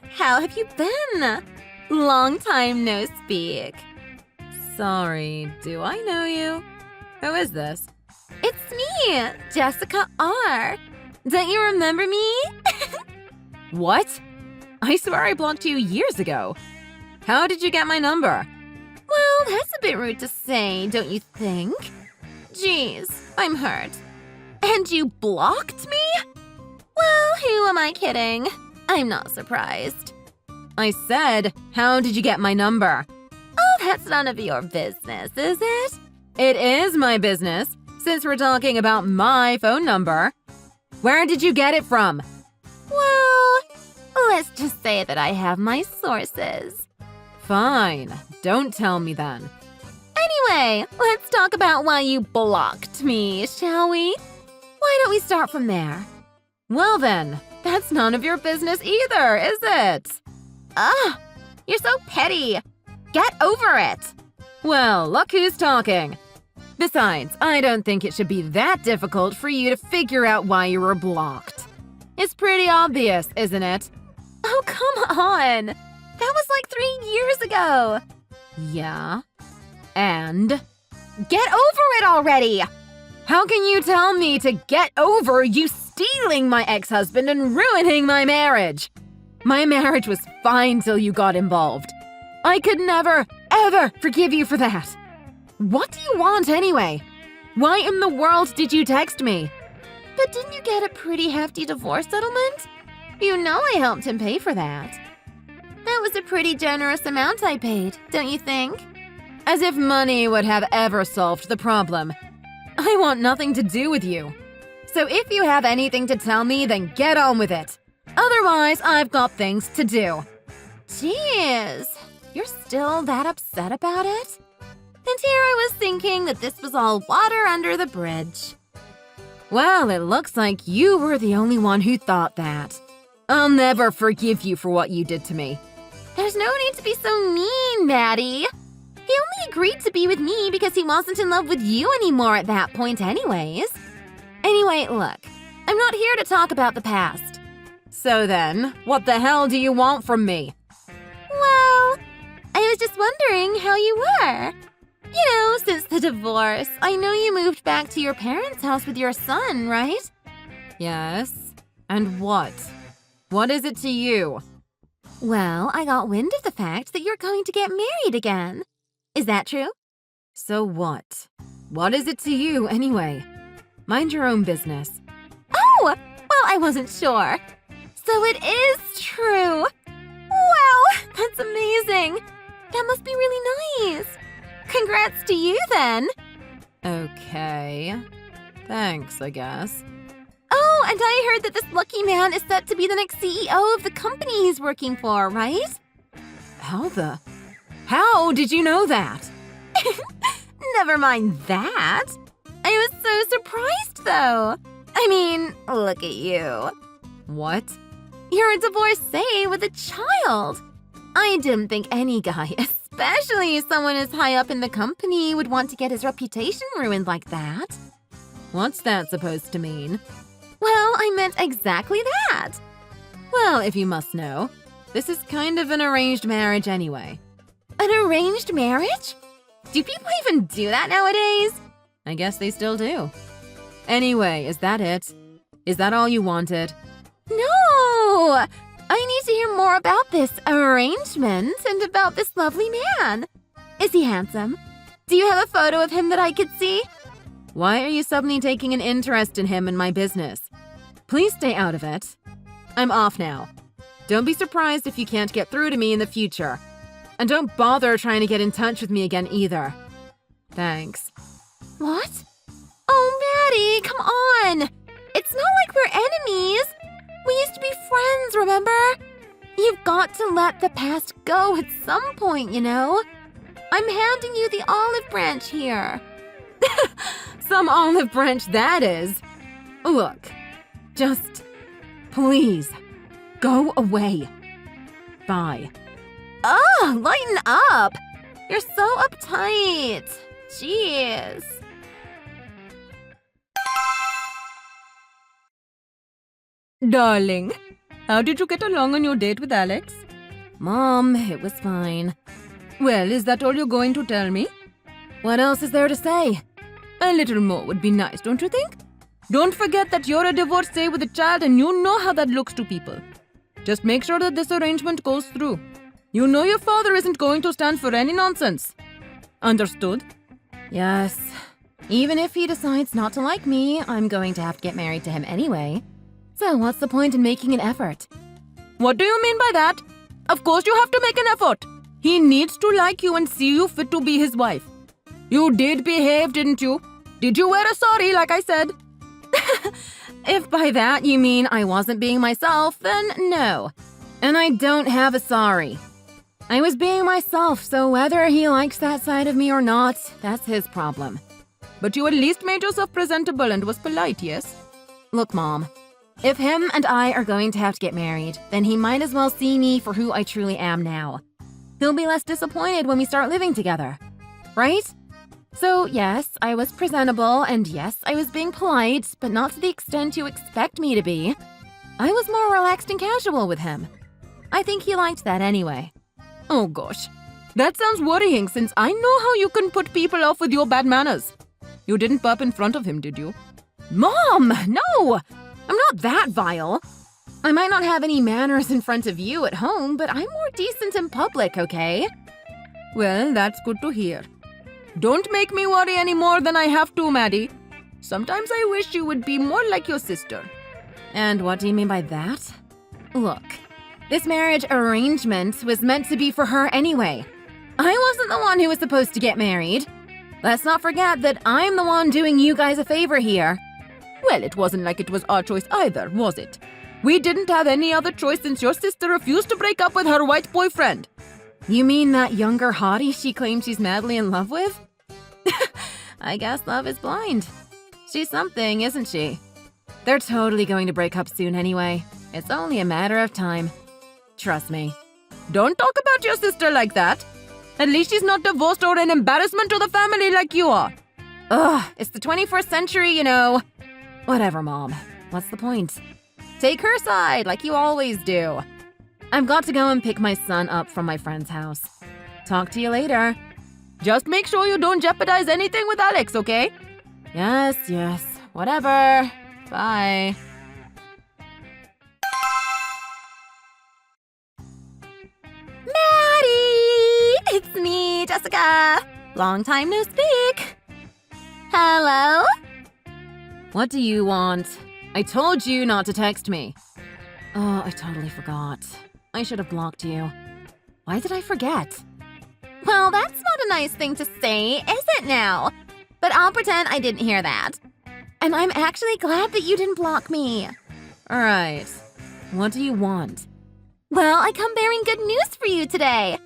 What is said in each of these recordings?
How have you been? Long time no speak. Sorry, do I know you? Who is this? It's me, Jessica R. Don't you remember me? What? I swear I blocked you years ago. How did you get my number? Well, that's a bit rude to say, don't you think? Jeez, I'm hurt. And you blocked me? Well, who am I kidding? I'm not surprised. I said, how did you get my number? Oh, that's none of your business, is it? It is my business, since we're talking about my phone number. Where did you get it from? Well, let's just say that I have my sources. Fine, don't tell me then. Anyway, let's talk about why you blocked me, shall we? Why don't we start from there? Well then, that's none of your business either, is it? Ugh, you're so petty. Get over it. Well, look who's talking. Besides, I don't think it should be that difficult for you to figure out why you were blocked. It's pretty obvious, isn't it? Oh, come on. That was like 3 years ago. Yeah? And? Get over it already! How can you tell me to get over you stealing my ex-husband and ruining my marriage? My marriage was fine till you got involved. I could never, ever forgive you for that. What do you want anyway? Why in the world did you text me? But didn't you get a pretty hefty divorce settlement? You know I helped him pay for that. That was a pretty generous amount I paid, don't you think? As if money would have ever solved the problem. I want nothing to do with you. So if you have anything to tell me, then get on with it. Otherwise, I've got things to do. Jeez, you're still that upset about it? And here I was thinking that this was all water under the bridge. Well, it looks like you were the only one who thought that. I'll never forgive you for what you did to me. There's no need to be so mean, Maddie. He only agreed to be with me because he wasn't in love with you anymore at that point anyways. Anyway, look, I'm not here to talk about the past. So then, what the hell do you want from me? Well, I was just wondering how you were. You know, since the divorce, I know you moved back to your parents' house with your son, right? Yes. And what? What is it to you? Well, I got wind of the fact that you're going to get married again. Is that true? So what? What is it to you, anyway? Mind your own business. Oh! Well, I wasn't sure. So it is true. Wow, that's amazing. That must be really nice. Congrats to you, then. Okay. Thanks, I guess. Oh, and I heard that this lucky man is set to be the next CEO of the company he's working for, right? How did you know that? Never mind that. I was so surprised, though. I mean, look at you. What? You're a divorcee with a child. I didn't think any guy, especially someone as high up in the company, would want to get his reputation ruined like that. What's that supposed to mean? Well, I meant exactly that. Well, if you must know, this is kind of an arranged marriage anyway. An arranged marriage? Do people even do that nowadays? I guess they still do. Anyway, is that it? Is that all you wanted? No! I need to hear more about this arrangement and about this lovely man. Is he handsome? Do you have a photo of him that I could see? Why are you suddenly taking an interest in him and my business? Please stay out of it. I'm off now. Don't be surprised if you can't get through to me in the future. And don't bother trying to get in touch with me again either. Thanks. What? Oh, Maddie, come on! It's not like we're enemies. We used to be friends, remember? You've got to let the past go at some point, you know? I'm handing you the olive branch here. Some olive branch that is. Look, just please go away. Bye. Oh, lighten up. You're so uptight. Jeez. Darling, How did you get along on your date with Alex? Mom, it was fine. Well, is that all you're going to tell me? What else is there to say? A little more would be nice, don't you think? Don't forget that you're a divorcee with a child and you know how that looks to people. Just make sure that this arrangement goes through. You know your father isn't going to stand for any nonsense. Understood? Yes. Even if he decides not to like me, I'm going to have to get married to him anyway. So what's the point in making an effort? What do you mean by that? Of course you have to make an effort. He needs to like you and see you fit to be his wife. You did behave, didn't you? Did you wear a sari like I said? If by that you mean I wasn't being myself, then no. And I don't have a sari. I was being myself, so whether he likes that side of me or not, that's his problem. But you at least made yourself presentable and was polite, yes? Look, Mom, if him and I are going to have to get married, then he might as well see me for who I truly am now. He'll be less disappointed when we start living together. Right? So, yes, I was presentable, and yes, I was being polite, but not to the extent you expect me to be. I was more relaxed and casual with him. I think he liked that anyway. Oh gosh, that sounds worrying since I know how you can put people off with your bad manners. You didn't burp in front of him, did you? Mom, no! I'm not that vile. I might not have any manners in front of you at home, but I'm more decent in public, okay? Well, that's good to hear. Don't make me worry any more than I have to, Maddie. Sometimes I wish you would be more like your sister. And what do you mean by that? Look, this marriage arrangement was meant to be for her anyway. I wasn't the one who was supposed to get married. Let's not forget that I'm the one doing you guys a favor here. Well, it wasn't like it was our choice either, was it? We didn't have any other choice since your sister refused to break up with her white boyfriend. You mean that younger hottie she claims she's madly in love with? I guess love is blind. She's something, isn't she? They're totally going to break up soon anyway. It's only a matter of time. Trust me. Don't talk about your sister like that. At least she's not divorced or an embarrassment to the family like you are. Ugh, it's the 21st century, you know. Whatever, Mom. What's the point? Take her side like you always do. I've got to go and pick my son up from my friend's house. Talk to you later. Just make sure you don't jeopardize anything with Alex, okay? Yes. Whatever. Bye. Maddie! It's me, Jessica. Long time no speak. Hello? What do you want? I told you not to text me. Oh, I totally forgot. I should have blocked you. Why did I forget? Well, that's not a nice thing to say, is it now? But I'll pretend I didn't hear that. And I'm actually glad that you didn't block me. Alright. What do you want? Well, I come bearing good news for you today.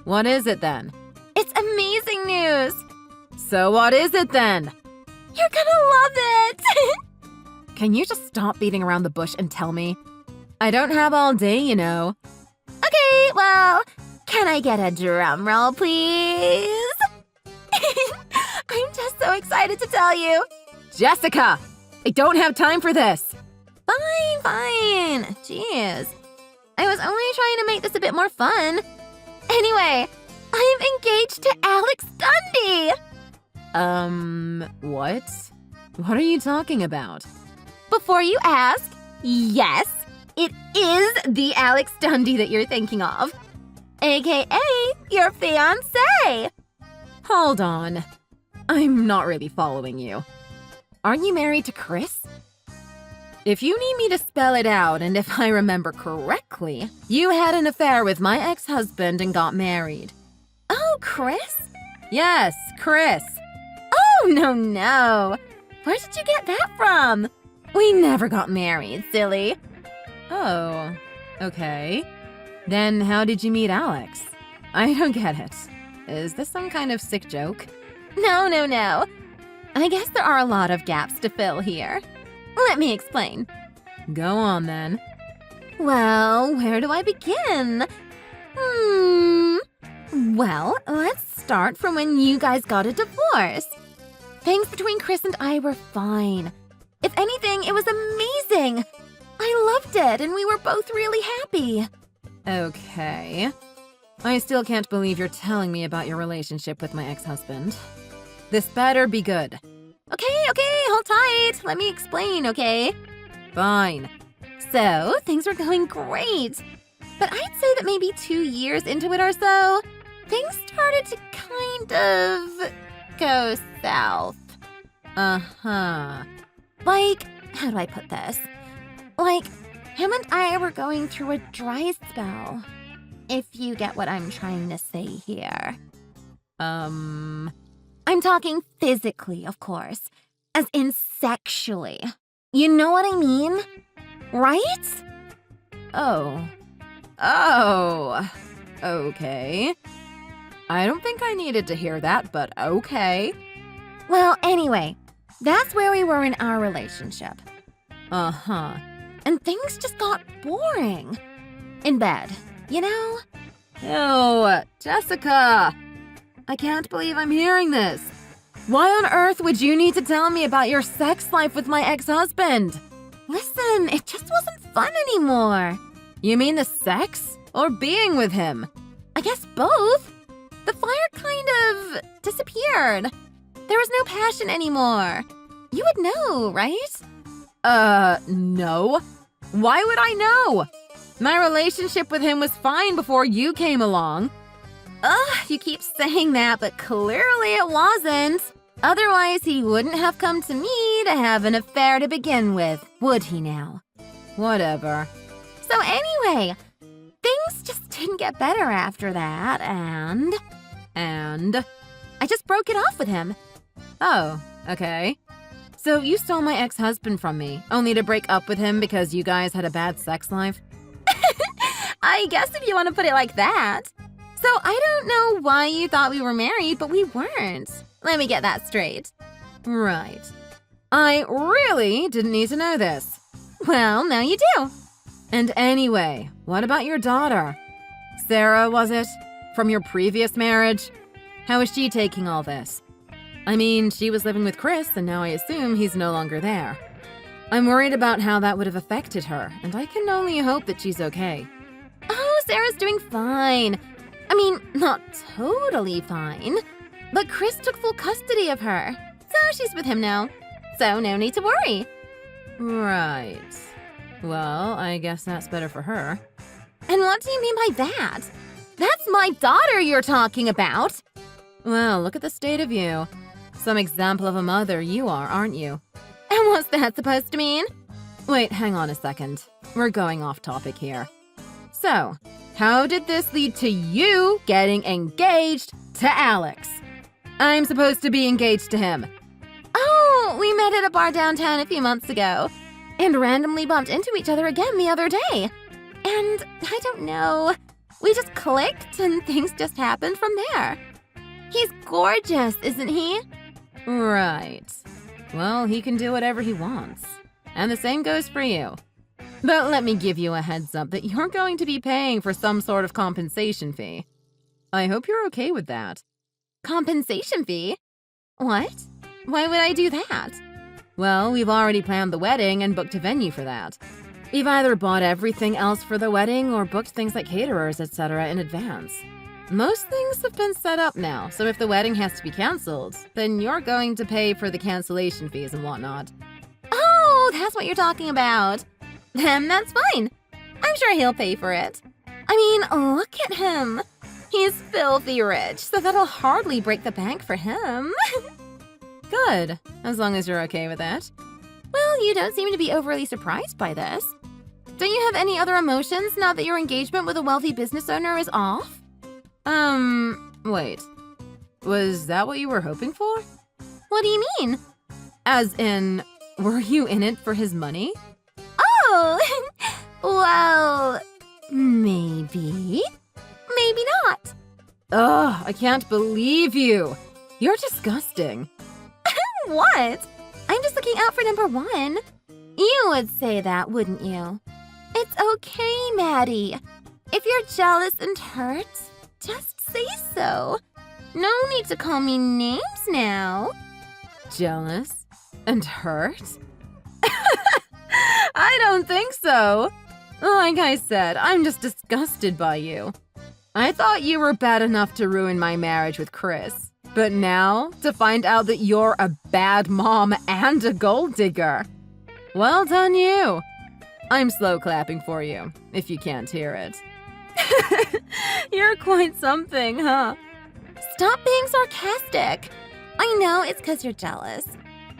What is it then? It's amazing news. So what is it then? You're gonna love it. Can you just stop beating around the bush and tell me? I don't have all day, you know. Okay, well, can I get a drum roll, please? I'm just so excited to tell you. Jessica! I don't have time for this. Fine. Jeez. I was only trying to make this a bit more fun. Anyway, I'm engaged to Alex Dundee. What? What are you talking about? Before you ask, yes, it is the Alex Dundee that you're thinking of. AKA your fiancé. Hold on. I'm not really following you. Aren't you married to Chris? If you need me to spell it out, and if I remember correctly, you had an affair with my ex-husband and got married. Oh, Chris? Yes, Chris. Oh, no. Where did you get that from? We never got married, silly. Oh, okay. Then how did you meet Alex? I don't get it. Is this some kind of sick joke? No. I guess there are a lot of gaps to fill here. Let me explain. Go on, then. Well, where do I begin? Well, let's start from when you guys got a divorce. Things between Chris and I were fine. If anything, it was amazing. I loved it, and we were both really happy. Okay. I still can't believe you're telling me about your relationship with my ex-husband. This better be good. Okay, hold tight. Let me explain, okay? Fine. So, things were going great. But I'd say that maybe 2 years into it or so, things started to kind of go south. Uh-huh. Like, how do I put this? Like, him and I were going through a dry spell. If you get what I'm trying to say here. I'm talking physically, of course. As in sexually. You know what I mean? Right? Oh, okay. I don't think I needed to hear that, but okay. Well, anyway, that's where we were in our relationship. Uh-huh. And things just got boring. In bed, you know? Ew, Jessica! I can't believe I'm hearing this. Why on earth would you need to tell me about your sex life with my ex-husband? Listen, it just wasn't fun anymore. You mean the sex or being with him? I guess both. The fire kind of disappeared. There was no passion anymore. You would know, right? No. Why would I know? My relationship with him was fine before you came along. You keep saying that, but clearly it wasn't. Otherwise, he wouldn't have come to me to have an affair to begin with, would he now? Whatever. So anyway, things just didn't get better after that, and I just broke it off with him. Oh, okay. So you stole my ex-husband from me, only to break up with him because you guys had a bad sex life? I guess if you want to put it like that. So I don't know why you thought we were married, but we weren't. Let me get that straight. Right. I really didn't need to know this. Well, now you do. And anyway, what about your daughter? Sarah, was it? From your previous marriage? How is she taking all this? I mean, she was living with Chris, and now I assume he's no longer there. I'm worried about how that would have affected her, and I can only hope that she's okay. Oh, Sarah's doing fine. I mean, not totally fine. But Chris took full custody of her. So she's with him now. So no need to worry. Right. Well, I guess that's better for her. And what do you mean by that? That's my daughter you're talking about. Well, look at the state of you. Some example of a mother you are, aren't you? And what's that supposed to mean? Wait, hang on a second. We're going off topic here. So, how did this lead to you getting engaged to Alex? I'm supposed to be engaged to him. Oh, we met at a bar downtown a few months ago and randomly bumped into each other again the other day. And I don't know, we just clicked and things just happened from there. He's gorgeous, isn't he? Right. Well, he can do whatever he wants. And the same goes for you. But let me give you a heads up that you're going to be paying for some sort of compensation fee. I hope you're okay with that. Compensation fee? What? Why would I do that? Well, we've already planned the wedding and booked a venue for that. We've either bought everything else for the wedding or booked things like caterers, etc. in advance. Most things have been set up now, so if the wedding has to be canceled, then you're going to pay for the cancellation fees and whatnot. Oh, that's what you're talking about. Then that's fine. I'm sure he'll pay for it. I mean, look at him. He's filthy rich, so that'll hardly break the bank for him. Good, as long as you're okay with that. Well, you don't seem to be overly surprised by this. Don't you have any other emotions now that your engagement with a wealthy business owner is off? Wait. Was that what you were hoping for? What do you mean? As in, were you in it for his money? Oh, well, maybe. Maybe not. Ugh, I can't believe you. You're disgusting. What? I'm just looking out for number one. You would say that, wouldn't you? It's okay, Maddie. If you're jealous and hurt, just say so. No need to call me names now. Jealous and hurt? I don't think so. Like I said, I'm just disgusted by you. I thought you were bad enough to ruin my marriage with Chris. But now, to find out that you're a bad mom and a gold digger. Well done you. I'm slow clapping for you, if you can't hear it. You're quite something, huh? Stop being sarcastic. I know it's because you're jealous.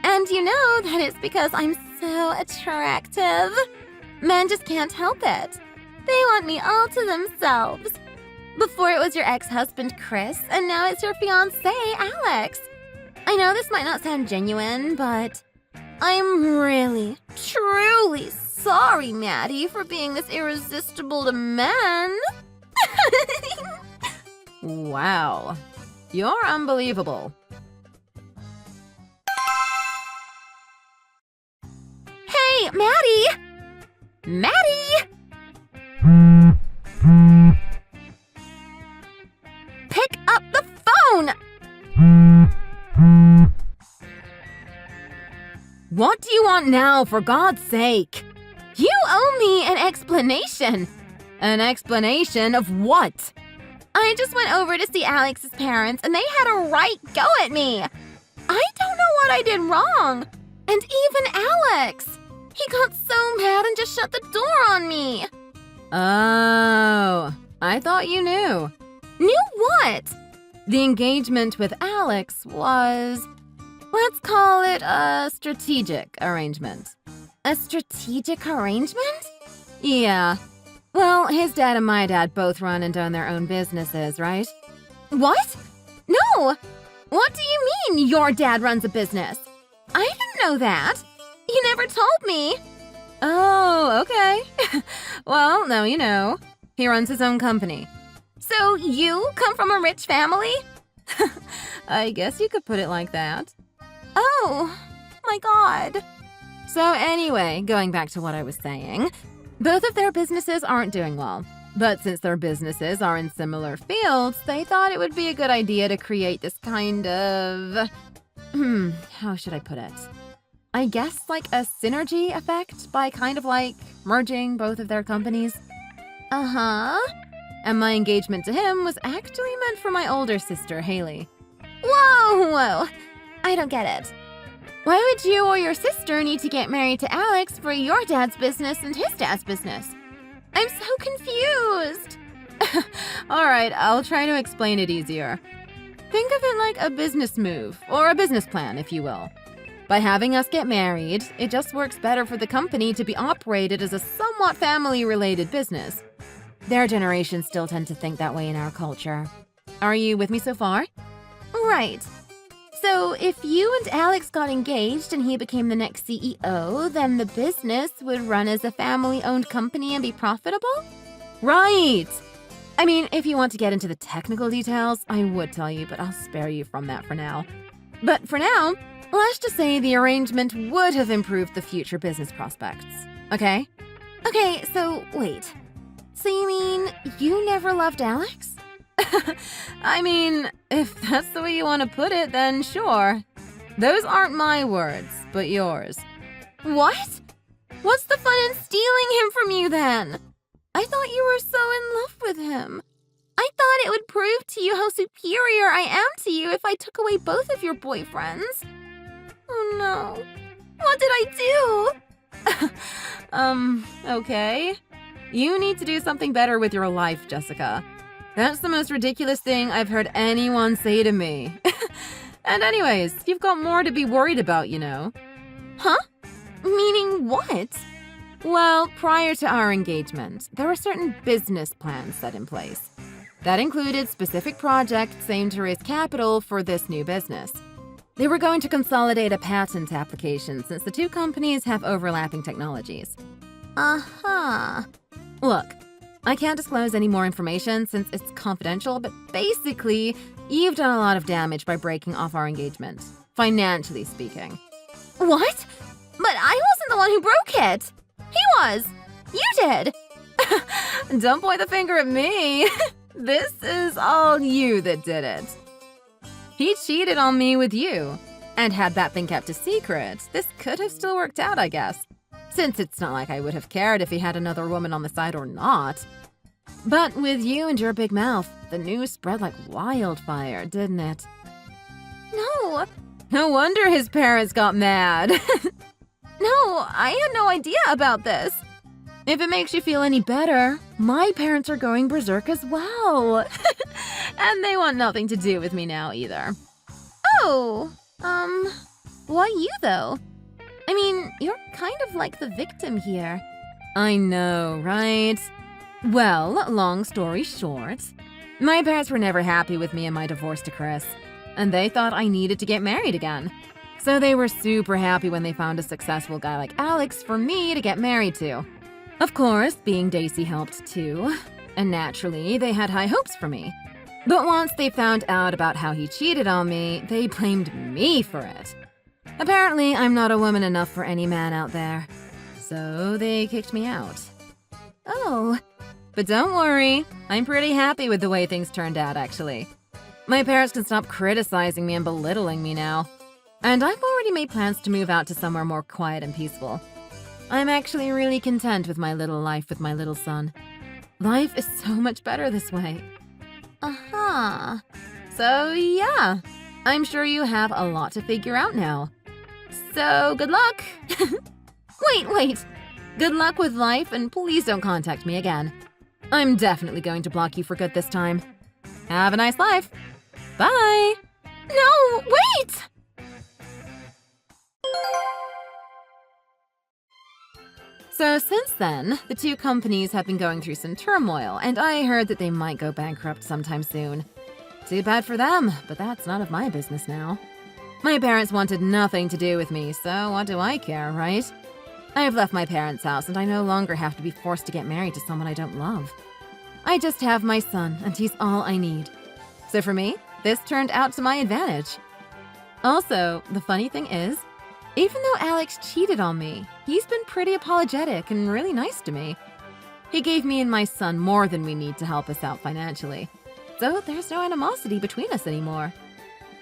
And you know that it's because I'm so attractive. Men just can't help it. They want me all to themselves. Before it was your ex-husband, Chris, and now it's your fiancé, Alex. I know this might not sound genuine, but I'm really, truly sorry, Maddie, for being this irresistible to men. Wow. You're unbelievable. Hey, Maddie! Maddie! Pick up the phone! What do you want now, for God's sake? You owe me an explanation. An explanation of what? I just went over to see Alex's parents, and they had a right go at me. I don't know what I did wrong. And even Alex. He got so mad and just shut the door on me. Oh, I thought you knew. Knew what? The engagement with Alex was, let's call it a strategic arrangement. A strategic arrangement? Yeah. Well, his dad and my dad both run and own their own businesses, right? What? No! What do you mean your dad runs a business? I didn't know that. You never told me. Oh, okay. Well, now you know. He runs his own company. So you come from a rich family? I guess you could put it like that. Oh, my God. So anyway, going back to what I was saying, both of their businesses aren't doing well. But since their businesses are in similar fields, they thought it would be a good idea to create this kind of... how should I put it? I guess like a synergy effect by kind of like merging both of their companies. Uh-huh. And my engagement to him was actually meant for my older sister, Haley. Whoa! I don't get it. Why would you or your sister need to get married to Alex for your dad's business and his dad's business? I'm so confused. All right, I'll try to explain it easier. Think of it like a business move, or a business plan, if you will. By having us get married, it just works better for the company to be operated as a somewhat family-related business. Their generation still tend to think that way in our culture. Are you with me so far? Right. So if you and Alex got engaged and he became the next CEO, then the business would run as a family-owned company and be profitable? Right! I mean, if you want to get into the technical details, I would tell you, but I'll spare you from that for now. But for now, let's just say the arrangement would have improved the future business prospects. Okay? Okay, so wait. So you mean you never loved Alex? I mean, if that's the way you want to put it, then sure. Those aren't my words, but yours. What? What's the fun in stealing him from you then? I thought you were so in love with him. I thought it would prove to you how superior I am to you if I took away both of your boyfriends. Oh no. What did I do? Okay. You need to do something better with your life, Jessica. That's the most ridiculous thing I've heard anyone say to me. And anyways, you've got more to be worried about, you know. Huh? Meaning what? Well, prior to our engagement, there were certain business plans set in place. That included specific projects aimed to raise capital for this new business. They were going to consolidate a patent application since the two companies have overlapping technologies. Uh-huh. Look, I can't disclose any more information since it's confidential, but basically, you've done a lot of damage by breaking off our engagement, financially speaking. What? But I wasn't the one who broke it. He was. You did. Don't point the finger at me. This is all you that did it. He cheated on me with you. And had that been kept a secret, this could have still worked out, I guess. since it's not like I would have cared if he had another woman on the side or not. But with you and your big mouth, the news spread like wildfire, didn't it? No, No wonder his parents got mad. no, I had no idea about this. If it makes you feel any better, my parents are going berserk as well. And they want nothing to do with me now either. Oh, why you though? I mean, you're kind of like the victim here. I know, right? Well, long story short, my parents were never happy with me and my divorce to Chris, and they thought I needed to get married again. So they were super happy when they found a successful guy like Alex for me to get married to. Of course, being Daisy helped too, and naturally, they had high hopes for me. But once they found out about how he cheated on me, they blamed me for it. Apparently, I'm not a woman enough for any man out there. So they kicked me out. Oh, But don't worry, I'm pretty happy with the way things turned out, actually. My parents can stop criticizing me and belittling me now. And I've already made plans to move out to somewhere more quiet and peaceful. I'm actually really content with my little life with my little son. Life is so much better this way. uh-huh. So yeah, I'm sure you have a lot to figure out now. So good luck! Wait. Good luck with life, and please don't contact me again. I'm definitely going to block you for good this time. Have a nice life. Bye! No, wait! So since then, the two companies have been going through some turmoil, and I heard that they might go bankrupt sometime soon. Too bad for them, but that's none of my business now. My parents wanted nothing to do with me, so what do I care, right? I've left my parents' house, and I no longer have to be forced to get married to someone I don't love. I just have my son, and he's all I need. So for me, this turned out to my advantage. Also, the funny thing is, even though Alex cheated on me, he's been pretty apologetic and really nice to me. He gave me and my son more than we need to help us out financially. So there's no animosity between us anymore.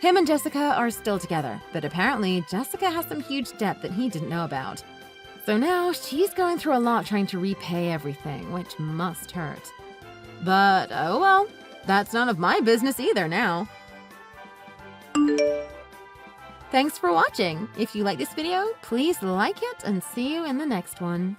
Him and Jessica are still together, but apparently Jessica has some huge debt that he didn't know about. So now she's going through a lot trying to repay everything, which must hurt. But oh well, that's none of my business either now. Thanks for watching. If you like this video, please like it and see you in the next one.